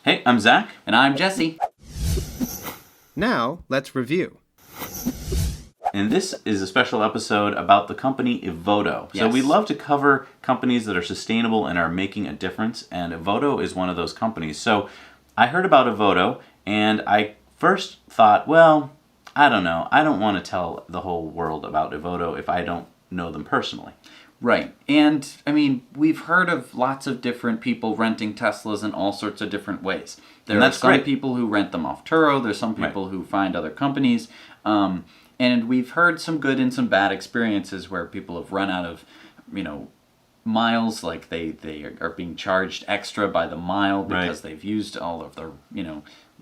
Hey, I'm Zac. And I'm Jesse. Now, let's review. And this is a special episode about the company Evoto. So Yes. we love to cover companies that are sustainable and are making a difference, and Evoto is one of those companies. So I heard about Evoto, and I first thought, well, I don't know. I don't want to tell the whole world about Evoto if I don't know them personally. Right. And, I mean, we've heard of lots of different people renting Teslas in all sorts of different ways. There And are that's some great. people who rent them off Turo. There's some people who find other companies. And we've heard some good and some bad experiences where people have run out of, miles, like they are being charged extra by the mile because they've used all of their,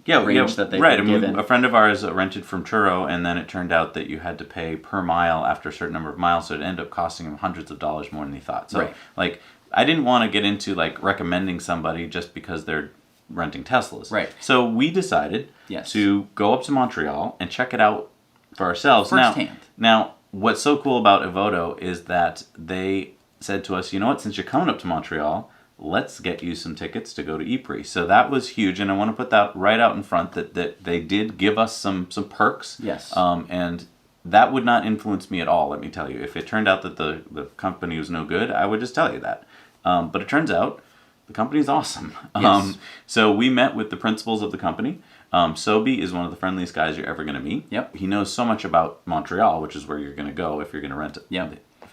range that they've right. been I mean, given. a friend of ours rented from Turo, and then it turned out that you had to pay per mile after a certain number of miles, so it ended up costing him hundreds of dollars more than he thought. So, I didn't want to get into recommending somebody just because they're renting Teslas. Right. So we decided to go up to Montreal and check it out for ourselves. Firsthand. Now, what's so cool about Evoto is that they said to us, you know what, since you're coming up to Montreal, let's get you some tickets to go to Ypres. So that was huge, and I want to put that right out in front that they did give us some perks. Yes. And that would not influence me at all, let me tell you. If it turned out that the company was no good, I would just tell you that. But it turns out the company is awesome. Yes. So we met with the principals of the company. Sobi is one of the friendliest guys you're ever going to meet. Yep. He knows so much about Montreal, which is where you're going to go if you're going to rent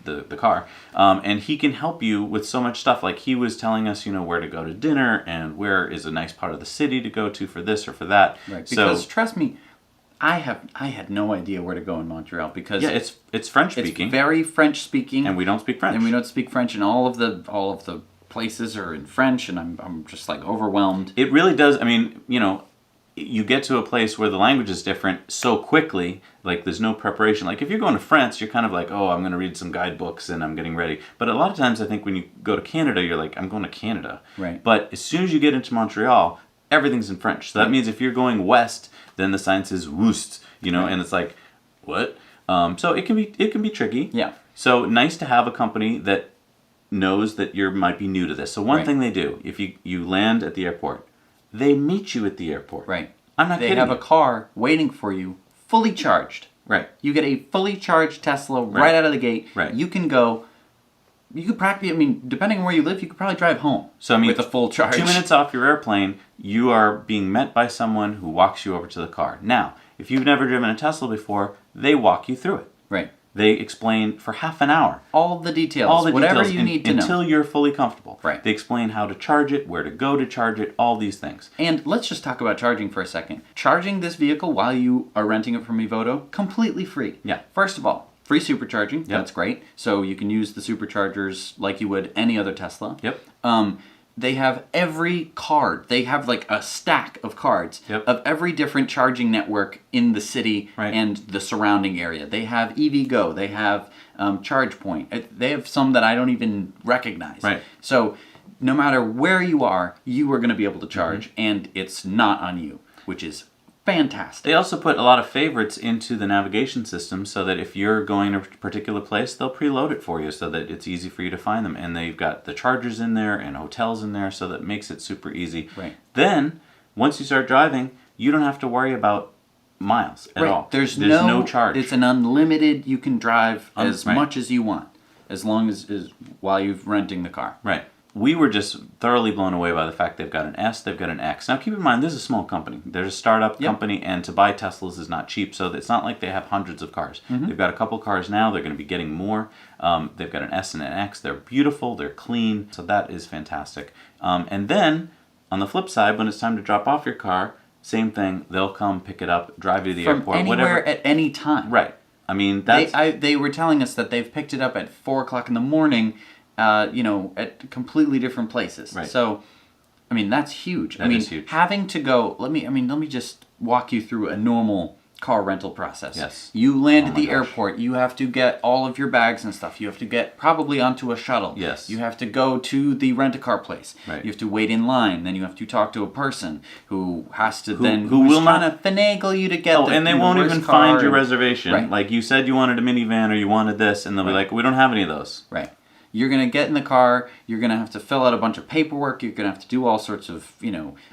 the car. And he can help you with so much stuff. Like he was telling us, where to go to dinner and where is a nice part of the city to go to for this or for that. Right. Because trust me, I had no idea where to go in Montreal because it's French speaking. It's very French speaking, and we don't speak French. And we don't speak French, and all of the places are in French, and I'm just overwhelmed. It really does. I mean, you get to a place where the language is different so quickly, there's no preparation. Like if you're going to France, you're kind of like, oh, I'm going to read some guidebooks and I'm getting ready. But a lot of times I think when you go to Canada, you're like, I'm going to Canada. Right. But as soon as you get into Montreal, everything's in French. So that means if you're going west, then the sign says Wust, and it's like, what? So it can be tricky. Yeah. So nice to have a company that knows that you might be new to this. So one thing they do, if you land at the airport, they meet you at the airport. Right. I'm not kidding. They have a car waiting for you, fully charged. Right. You get a fully charged Tesla right out of the gate. Right. You can go. You could practically, depending on where you live, you could probably drive home. So with a full charge. 2 minutes off your airplane, you are being met by someone who walks you over to the car. Now, if you've never driven a Tesla before, they walk you through it. Right. They explain for half an hour. All the details. Whatever you need to know. Until you're fully comfortable. Right. They explain how to charge it, where to go to charge it, all these things. And let's just talk about charging for a second. Charging this vehicle while you are renting it from Evoto, completely free. Yeah. First of all, free supercharging. Yep. That's great. So you can use the superchargers like you would any other Tesla. Yep. They have every card. They have a stack of cards of every different charging network in the city and the surrounding area. They have EVgo. They have ChargePoint. They have some that I don't even recognize. Right. So no matter where you are going to be able to charge, and it's not on you, which is fantastic. They also put a lot of favorites into the navigation system so that if you're going to a particular place, they'll preload it for you so that it's easy for you to find them. And they've got the chargers in there and hotels in there, so that makes it super easy. Right. Then, once you start driving, you don't have to worry about miles at all. There's no charge. It's an unlimited, you can drive as much as you want, as long as while you're renting the car. Right. We were just thoroughly blown away by the fact they've got an S, they've got an X. Now keep in mind, this is a small company. They're a startup company, and to buy Teslas is not cheap, so it's not like they have hundreds of cars. They've got a couple cars now, they're going to be getting more. They've got an S and an X. They're beautiful, they're clean, so that is fantastic. And then, on the flip side, when it's time to drop off your car, same thing, they'll come pick it up, drive you to the airport, anywhere, whatever. at any time. Right. I mean, that's... They were telling us that they've picked it up at 4 o'clock in the morning, at completely different places. Right. So, that's huge. That is huge. Having to go, let me just walk you through a normal car rental process. Yes. You land at the airport, you have to get all of your bags and stuff. You have to get probably onto a shuttle. Yes. You have to go to the rent-a-car place. Right. You have to wait in line. Then you have to talk to a person who has to who will trying to finagle you to get and they won't even car find your reservation. Right. Like you said you wanted a minivan or you wanted this, and they'll be like, we don't have any of those. Right. You're going to get in the car, you're going to have to fill out a bunch of paperwork, you're going to have to do all sorts of,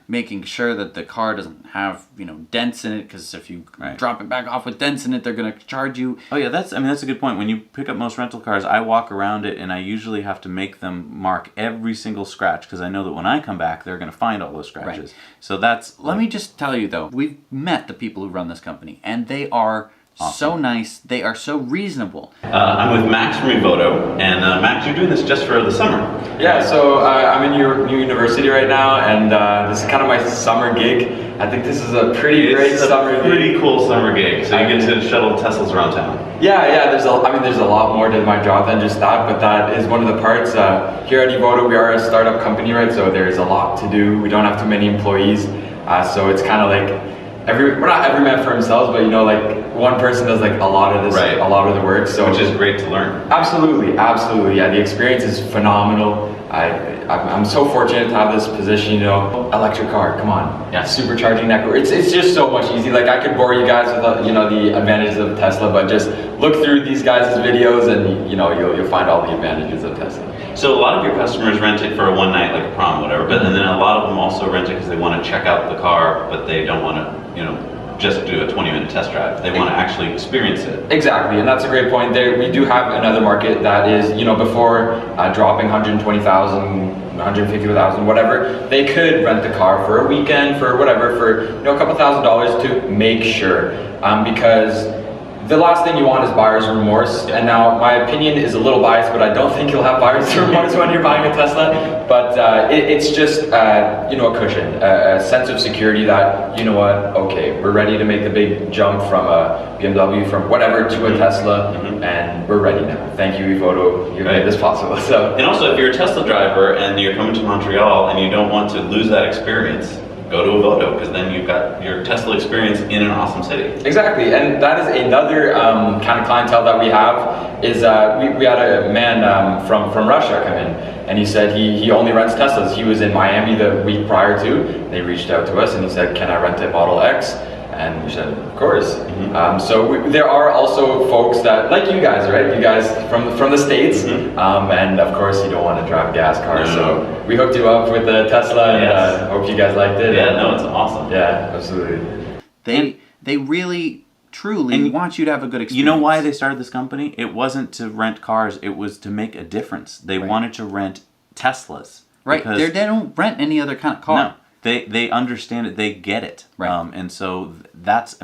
making sure that the car doesn't have, dents in it, because if you drop it back off with dents in it, they're going to charge you. Oh yeah, that's a good point. When you pick up most rental cars, I walk around it and I usually have to make them mark every single scratch, because I know that when I come back, they're going to find all those scratches. Right. So that's... Let me just tell you though, we've met the people who run this company, and they are so nice. They are so reasonable. I'm with Max from Evoto, and Max, you're doing this just for the summer. Yeah, so I'm in New University right now, and this is kind of my summer gig. I think this is a pretty great summer gig. Pretty cool summer gig. So you get to shuttle Teslas around town. Yeah. There's a lot more to my job than just that, but that is one of the parts. Here at Evoto, we are a startup company, right? So there's a lot to do. We don't have too many employees, so it's kind of like we're not every man for himself, but one person does a lot of this, a lot of the work. So which is great to learn. Absolutely. Yeah, the experience is phenomenal. I'm so fortunate to have this position. Electric car, come on, supercharging network. It's just so much easy. I could bore you guys with the advantages of Tesla, but just look through these guys' videos, and you'll find all the advantages of Tesla. So a lot of your customers rent it for a one night, like a prom, whatever. But and then a lot of them also rent it because they want to check out the car, but they don't want to, just do a 20-minute test drive. They want to actually experience it. Exactly, and that's a great point. We do have another market that is, before dropping 120,000, 150,000, whatever, they could rent the car for a weekend, for whatever, for a couple $1,000s to make sure, because the last thing you want is buyer's remorse. And now my opinion is a little biased, but I don't think you'll have buyer's remorse when you're buying a Tesla. But it's just a cushion, a sense of security that, okay, we're ready to make the big jump from a BMW, from whatever, to a Tesla, and we're ready now. Thank you, Evoto, you made this possible. So. And also, if you're a Tesla driver and you're coming to Montreal and you don't want to lose that experience, go to Evoto, because then you've got your Tesla experience in an awesome city. Exactly, and that is another kind of clientele that we have. Is we had a man from Russia come in, and he said he only rents Teslas. He was in Miami the week prior to. They reached out to us and he said, "Can I rent a Model X?" And we said, "Of course." There are also folks that, like you guys, right? You guys from the States, and of course you don't want to drive gas cars. So we hooked you up with the Tesla, and hope you guys liked it. Yeah, no, it's awesome. Yeah, absolutely. They really, truly want you to have a good experience. You know why they started this company? It wasn't to rent cars. It was to make a difference. They wanted to rent Teslas. Right. They don't rent any other kind of car. No. They understand it. They get it. Right. And so that's,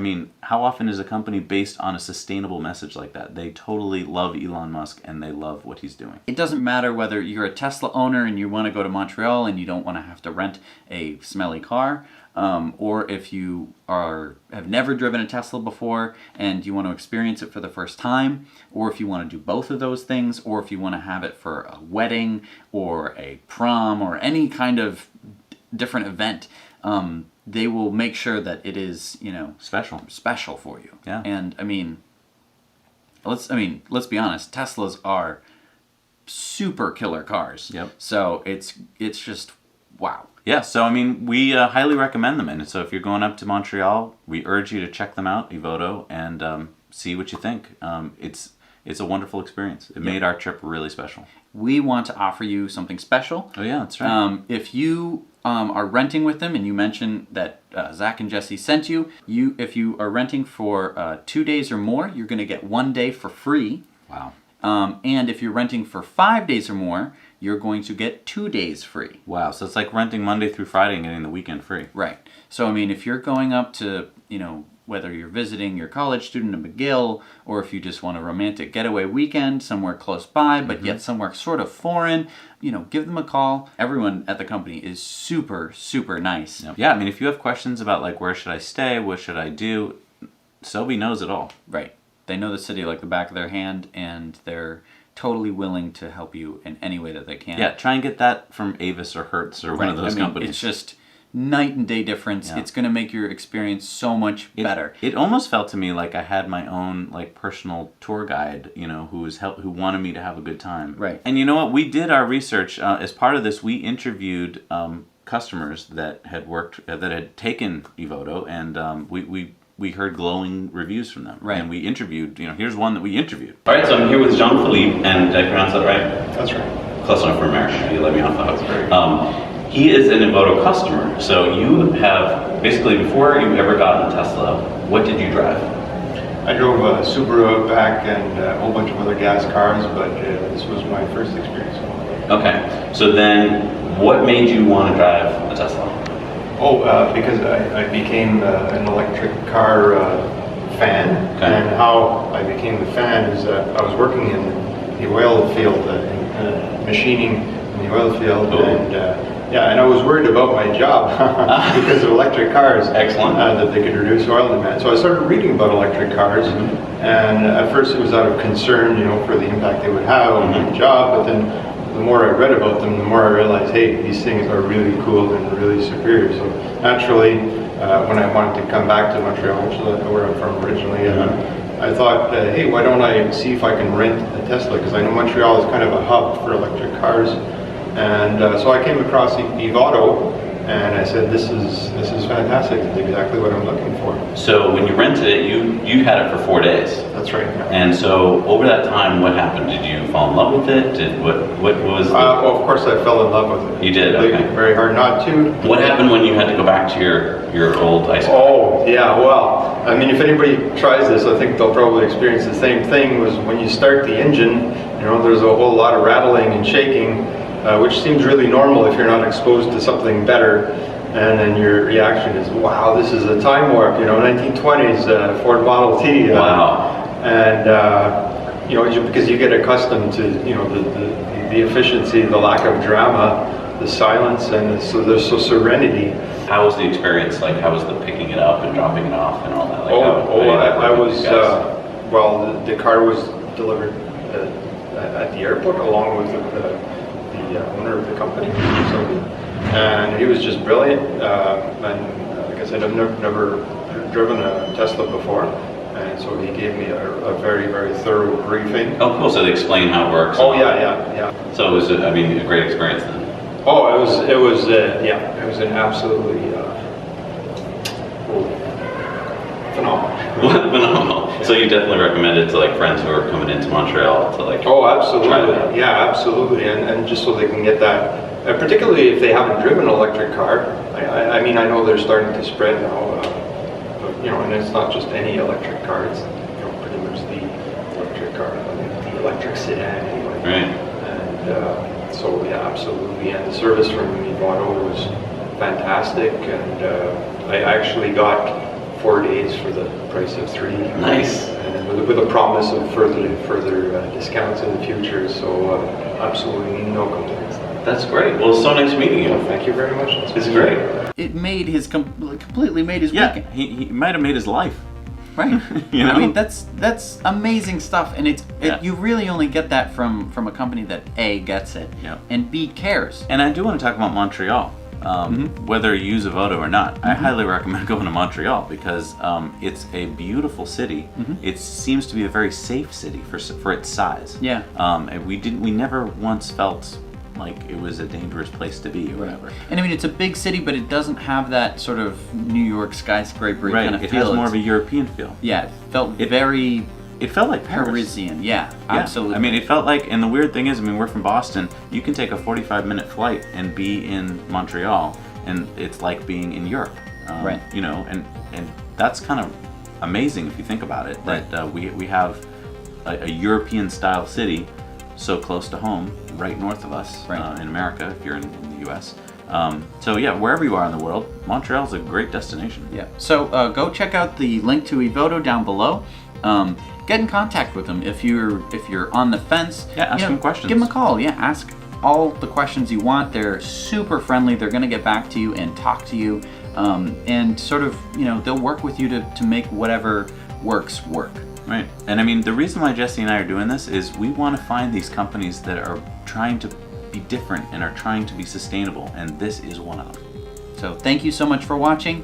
how often is a company based on a sustainable message like that? They totally love Elon Musk and they love what he's doing. It doesn't matter whether you're a Tesla owner and you want to go to Montreal and you don't want to have to rent a smelly car, or if you have never driven a Tesla before and you want to experience it for the first time, or if you want to do both of those things, or if you want to have it for a wedding or a prom or any kind of different event, they will make sure that it is, special for you. Yeah. And let's be honest, Teslas are super killer cars. Yep. So it's just wow. Yeah, so we highly recommend them, and so if you're going up to Montreal, we urge you to check them out, Evoto, and see what you think. It's a wonderful experience. It made our trip really special. We want to offer you something special. Oh yeah, that's right. If you are renting with them and you mention that Zac and Jesse sent you, if you are renting for 2 days or more, you're going to get 1 day for free. Wow. And if you're renting for 5 days or more, you're going to get 2 days free. Wow, so it's like renting Monday through Friday and getting the weekend free. Right. So if you're going up to, whether you're visiting your college student in McGill, or if you just want a romantic getaway weekend somewhere close by, but yet somewhere sort of foreign, give them a call. Everyone at the company is super, super nice. Yep. Yeah, if you have questions about where should I stay, what should I do, Sobe knows it all. Right. They know the city like the back of their hand, and they're totally willing to help you in any way that they can. Yeah, try and get that from Avis or Hertz or one of those companies. It's just night and day difference. Yeah. It's going to make your experience so much better. It almost felt to me like I had my own personal tour guide, who wanted me to have a good time. Right. And you know what? We did our research. As part of this, we interviewed customers that had taken Evoto, and we we heard glowing reviews from them. Right. And we interviewed, here's one that we interviewed. All right, so I'm here with Jean-Philippe, and did I pronounce that right? That's right. Close enough for American. You let me off the hook. That's great. He is an Evoto customer. So you have, basically, before you ever got a Tesla, what did you drive? I drove a Subaru Outback and a whole bunch of other gas cars, but this was my first experience. Okay. So then, what made you want to drive a Tesla? Because I became an electric car fan, Okay. and how I became a fan is I was working in the oil field, machining in the oil field, Oh. and I was worried about my job because of electric cars. Excellent. That they could reduce oil demand. So I started reading about electric cars, and at first it was out of concern, for the impact they would have on my job, but then the more I read about them, the more I realized, hey, these things are really cool and really superior. So naturally, when I wanted to come back to Montreal, which is where I'm from originally, I thought, hey, why don't I see if I can rent a Tesla? Because I know Montreal is kind of a hub for electric cars. And so I came across Evoto, and I said, this is fantastic. It's exactly what I'm looking for. So when you rented it, you had it for 4 days. That's right. Yeah. And so over that time, what happened? Did you fall in love with it? What was? Well, of course, I fell in love with it. You did. Okay. Very hard not to. What happened when you had to go back to your old ice? Oh, yeah, well, I mean, if anybody tries this, I think they'll probably experience the same thing. Was when you start the engine, there's a whole lot of rattling and shaking, which seems really normal if you're not exposed to something better. And then your reaction is, wow, this is a time warp, 1920s Ford Model T. Wow. And, because you get accustomed to, the efficiency, the lack of drama, the silence, and so there's so serenity. How was the experience? Like, how was the picking it up and dropping it off and all that? Like, I was, the car was delivered at the airport along with the owner of the company. And he was just brilliant. And like I said, I've never driven a Tesla before. And so he gave me a very, very thorough briefing. Oh, cool. So they explain how it works. Oh, yeah. So it was, a great experience then. Oh, it was an absolutely phenomenal. Phenomenal. So you definitely recommend it to like friends who are coming into Montreal to like. Oh, absolutely. Try it out. Yeah, absolutely. And just so they can get that, particularly if they haven't driven an electric car. I mean, I know they're starting to spread now, but and it's not just any electric car. It's pretty much the electric car, the electric sedan anyway. Right. And so yeah, absolutely. And the service from Evoto was fantastic, and I actually got 4 days for the price of 3. Nice. And with a promise of further discounts in the future. So absolutely no complaints. That's great. Well, it's so nice meeting you. Thank you very much. It's great. It made his completely made his Yeah, weekend. he might have made his life. Right. I mean, that's amazing stuff, and Yeah. you really only get that from a company that A, gets it, Yeah. and B, cares. And I do want to talk about Montreal. Whether you use Evoto or not, I highly recommend going to Montreal because it's a beautiful city. It seems to be a very safe city for its size. Yeah. And we never once felt like it was a dangerous place to be or whatever. And I mean, it's a big city, but it doesn't have that sort of New York skyscraper Right. kind of It feel. has more of a European feel. Yeah, it felt very It felt like Paris. Parisian. Yeah, Yeah. absolutely. I mean, it felt like, and the weird thing is, we're from Boston. You can take a 45-minute flight and be in Montreal, and it's like being in Europe. Right. And that's kind of amazing if you think about it. Right. That we have a European-style city so close to home, right north of us, Right. in America, if you're in the U.S. So yeah, wherever you are in the world, Montreal's a great destination. Yeah. So go check out the link to Evoto down below. Get in contact with them if you're on the fence. Yeah, ask them questions. Give them a call. Yeah, ask all the questions you want. They're super friendly. They're gonna get back to you and talk to you, and sort of they'll work with you to make whatever works work. Right. And I mean, the reason why Jesse and I are doing this is we want to find these companies that are trying to be different and are trying to be sustainable, and this is one of them. So thank you so much for watching.